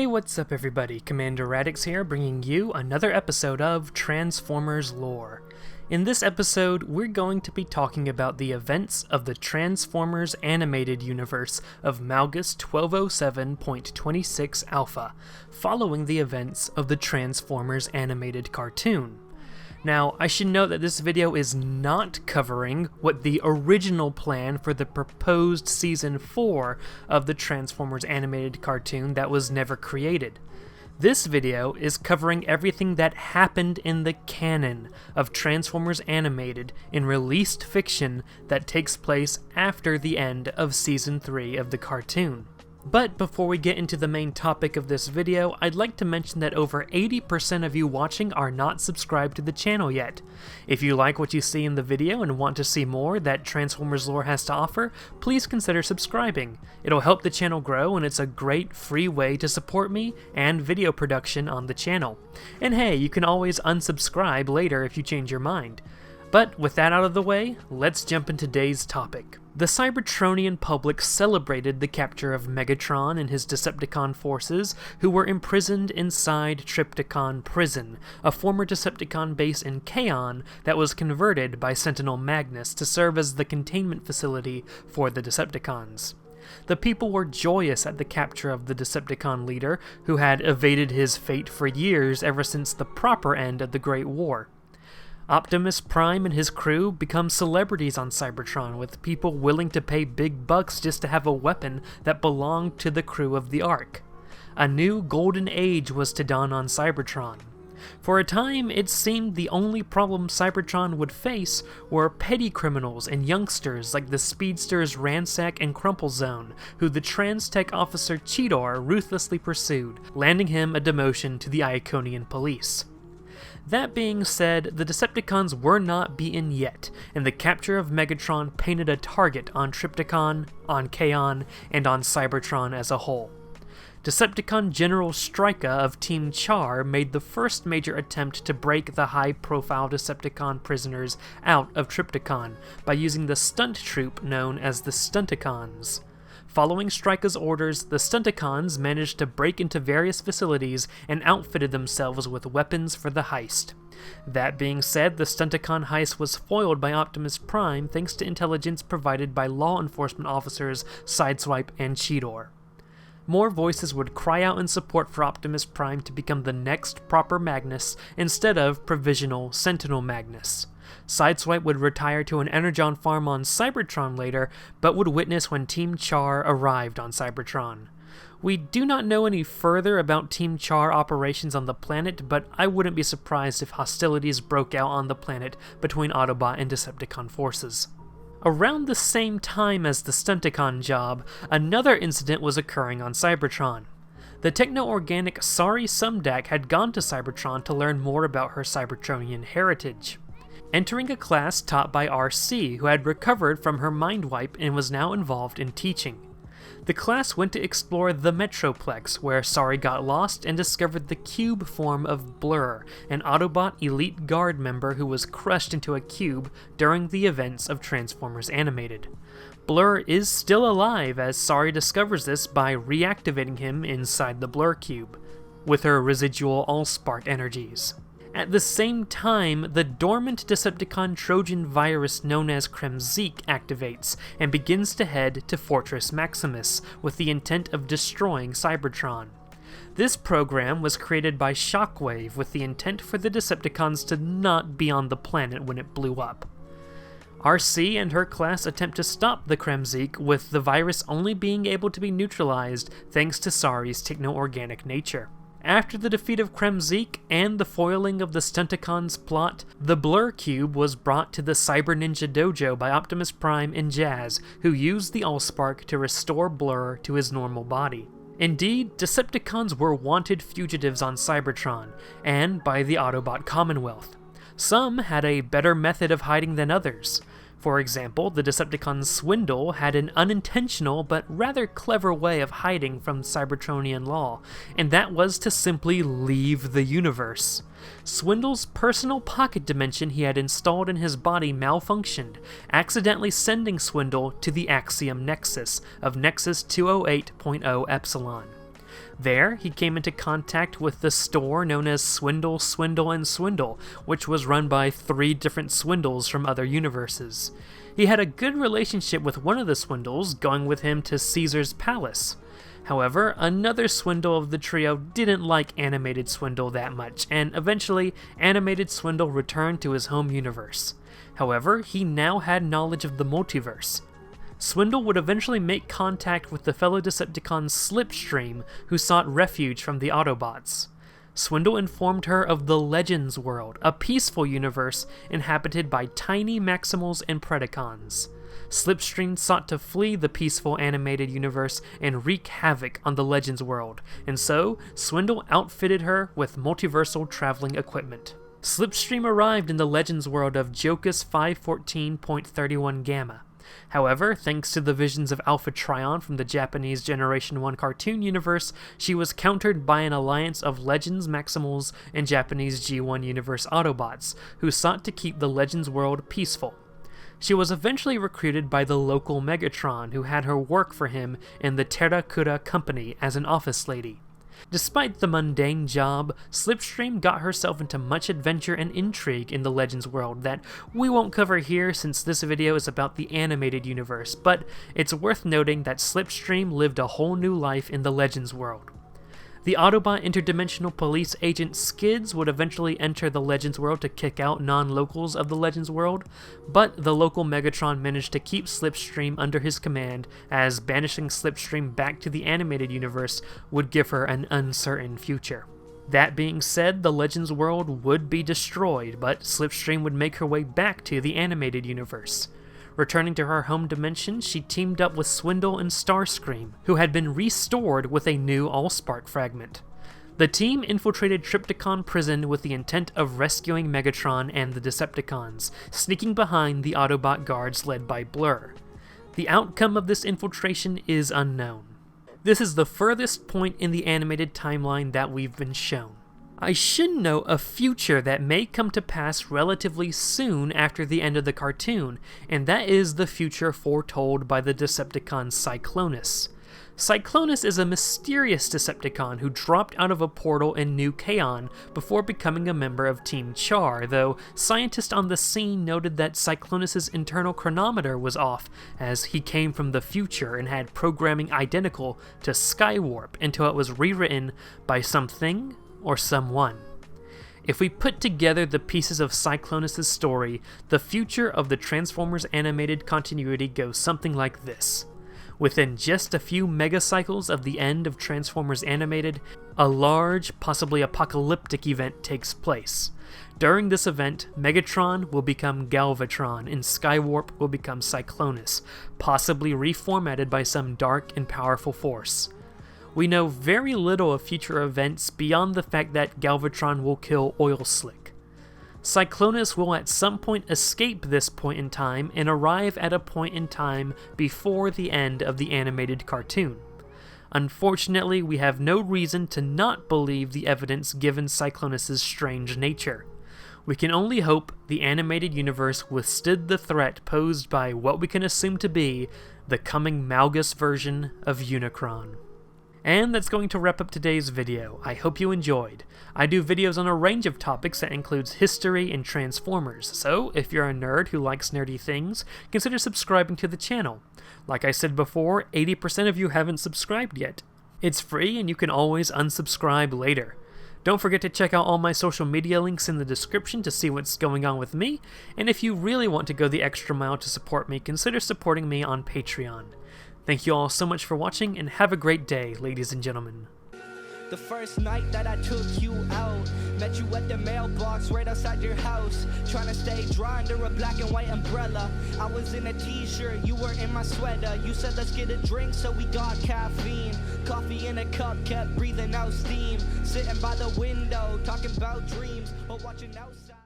Hey, what's up everybody? Commander Radix here, bringing you another episode of Transformers Lore. In this episode, we're going to be talking about the events of the Transformers animated universe of Malgus 1207.26 Alpha, following the events of the Transformers animated cartoon. Now, I should note that this video is not covering what the original plan for the proposed Season 4 of the Transformers animated cartoon that was never created. This video is covering everything that happened in the canon of Transformers animated in released fiction that takes place after the end of Season 3 of the cartoon. But before we get into the main topic of this video, I'd like to mention that over 80% of you watching are not subscribed to the channel yet. If you like what you see in the video and want to see more that Transformers Lore has to offer, please consider subscribing. It'll help the channel grow, and it's a great free way to support me and video production on the channel. And hey, you can always unsubscribe later if you change your mind. But with that out of the way, let's jump into today's topic. The Cybertronian public celebrated the capture of Megatron and his Decepticon forces, who were imprisoned inside Trypticon Prison, a former Decepticon base in Kaon that was converted by Sentinel Magnus to serve as the containment facility for the Decepticons. The people were joyous at the capture of the Decepticon leader, who had evaded his fate for years ever since the proper end of the Great War. Optimus Prime and his crew become celebrities on Cybertron, with people willing to pay big bucks just to have a weapon that belonged to the crew of the Ark. A new golden age was to dawn on Cybertron. For a time, it seemed the only problem Cybertron would face were petty criminals and youngsters like the speedsters Ransack and Crumplezone, who the Trans-Tech officer Cheetor ruthlessly pursued, landing him a demotion to the Iaconian police. That being said, the Decepticons were not beaten yet, and the capture of Megatron painted a target on Trypticon, on Kaon, and on Cybertron as a whole. Decepticon General Strika of Team Char made the first major attempt to break the high-profile Decepticon prisoners out of Trypticon by using the stunt troupe known as the Stunticons. Following Strika's orders, the Stunticons managed to break into various facilities and outfitted themselves with weapons for the heist. That being said, the Stunticon heist was foiled by Optimus Prime thanks to intelligence provided by law enforcement officers Sideswipe and Cheetor. More voices would cry out in support for Optimus Prime to become the next proper Magnus instead of provisional Sentinel Magnus. Sideswipe would retire to an Energon farm on Cybertron later, but would witness when Team Char arrived on Cybertron. We do not know any further about Team Char operations on the planet, but I wouldn't be surprised if hostilities broke out on the planet between Autobot and Decepticon forces. Around the same time as the Stunticon job, another incident was occurring on Cybertron. The Techno-Organic Sari Sumdak had gone to Cybertron to learn more about her Cybertronian heritage, entering a class taught by RC, who had recovered from her mind wipe and was now involved in teaching. The class went to explore the Metroplex, where Sari got lost and discovered the cube form of Blur, an Autobot Elite Guard member who was crushed into a cube during the events of Transformers Animated. Blur is still alive, as Sari discovers this by reactivating him inside the Blur cube, with her residual Allspark energies. At the same time, the dormant Decepticon Trojan virus known as Kremzeek activates and begins to head to Fortress Maximus with the intent of destroying Cybertron. This program was created by Shockwave with the intent for the Decepticons to not be on the planet when it blew up. RC and her class attempt to stop the Kremzeek, with the virus only being able to be neutralized thanks to Sari's techno-organic nature. After the defeat of Kremzeek and the foiling of the Stunticons' plot, the Blur Cube was brought to the Cyber Ninja Dojo by Optimus Prime and Jazz, who used the Allspark to restore Blur to his normal body. Indeed, Decepticons were wanted fugitives on Cybertron, and by the Autobot Commonwealth. Some had a better method of hiding than others. For example, the Decepticon Swindle had an unintentional but rather clever way of hiding from Cybertronian law, and that was to simply leave the universe. Swindle's personal pocket dimension he had installed in his body malfunctioned, accidentally sending Swindle to the Axiom Nexus of Nexus 208.0 Epsilon. There, he came into contact with the store known as Swindle, Swindle, and Swindle, which was run by 3 different Swindles from other universes. He had a good relationship with one of the Swindles, going with him to Caesar's palace. However, another Swindle of the trio didn't like Animated Swindle that much, and eventually, Animated Swindle returned to his home universe. However, he now had knowledge of the multiverse. Swindle would eventually make contact with the fellow Decepticon Slipstream, who sought refuge from the Autobots. Swindle informed her of the Legends world, a peaceful universe inhabited by tiny Maximals and Predacons. Slipstream sought to flee the peaceful animated universe and wreak havoc on the Legends world, and so Swindle outfitted her with multiversal traveling equipment. Slipstream arrived in the Legends world of Jocus 514.31 Gamma. However, thanks to the visions of Alpha Trion from the Japanese Generation 1 cartoon universe, she was countered by an alliance of Legends Maximals and Japanese G1 universe Autobots, who sought to keep the Legends world peaceful. She was eventually recruited by the local Megatron, who had her work for him in the Terracotta Company as an office lady. Despite the mundane job, Slipstream got herself into much adventure and intrigue in the Legends world that we won't cover here since this video is about the animated universe, but it's worth noting that Slipstream lived a whole new life in the Legends world. The Autobot interdimensional police agent Skids would eventually enter the Legends world to kick out non-locals of the Legends world, but the local Megatron managed to keep Slipstream under his command, as banishing Slipstream back to the animated universe would give her an uncertain future. That being said, the Legends world would be destroyed, but Slipstream would make her way back to the animated universe. Returning to her home dimension, she teamed up with Swindle and Starscream, who had been restored with a new Allspark fragment. The team infiltrated Trypticon Prison with the intent of rescuing Megatron and the Decepticons, sneaking behind the Autobot guards led by Blur. The outcome of this infiltration is unknown. This is the furthest point in the animated timeline that we've been shown. I should note a future that may come to pass relatively soon after the end of the cartoon, and that is the future foretold by the Decepticon Cyclonus. Cyclonus is a mysterious Decepticon who dropped out of a portal in New Kaon before becoming a member of Team Char, though scientists on the scene noted that Cyclonus' internal chronometer was off, as he came from the future and had programming identical to Skywarp until it was rewritten by something or someone. If we put together the pieces of Cyclonus' story, the future of the Transformers animated continuity goes something like this. Within just a few megacycles of the end of Transformers Animated, a large, possibly apocalyptic event takes place. During this event, Megatron will become Galvatron and Skywarp will become Cyclonus, possibly reformatted by some dark and powerful force. We know very little of future events beyond the fact that Galvatron will kill Oil Slick. Cyclonus will at some point escape this point in time and arrive at a point in time before the end of the animated cartoon. Unfortunately, we have no reason to not believe the evidence given Cyclonus' strange nature. We can only hope the animated universe withstood the threat posed by what we can assume to be the coming Malgus version of Unicron. And that's going to wrap up today's video. I hope you enjoyed. I do videos on a range of topics that includes history and Transformers, so if you're a nerd who likes nerdy things, consider subscribing to the channel. Like I said before, 80% of you haven't subscribed yet. It's free and you can always unsubscribe later. Don't forget to check out all my social media links in the description to see what's going on with me, and if you really want to go the extra mile to support me, consider supporting me on Patreon. Thank you all so much for watching, and have a great day, ladies and gentlemen. The first night that I took you out, met you at the mailbox right outside your house, trying to stay dry under a black and white umbrella. I was in a t-shirt, you were in my sweater. You said let's get a drink, so we got caffeine. Coffee in a cup, kept breathing out steam. Sitting by the window, talking about dreams, or watching outside.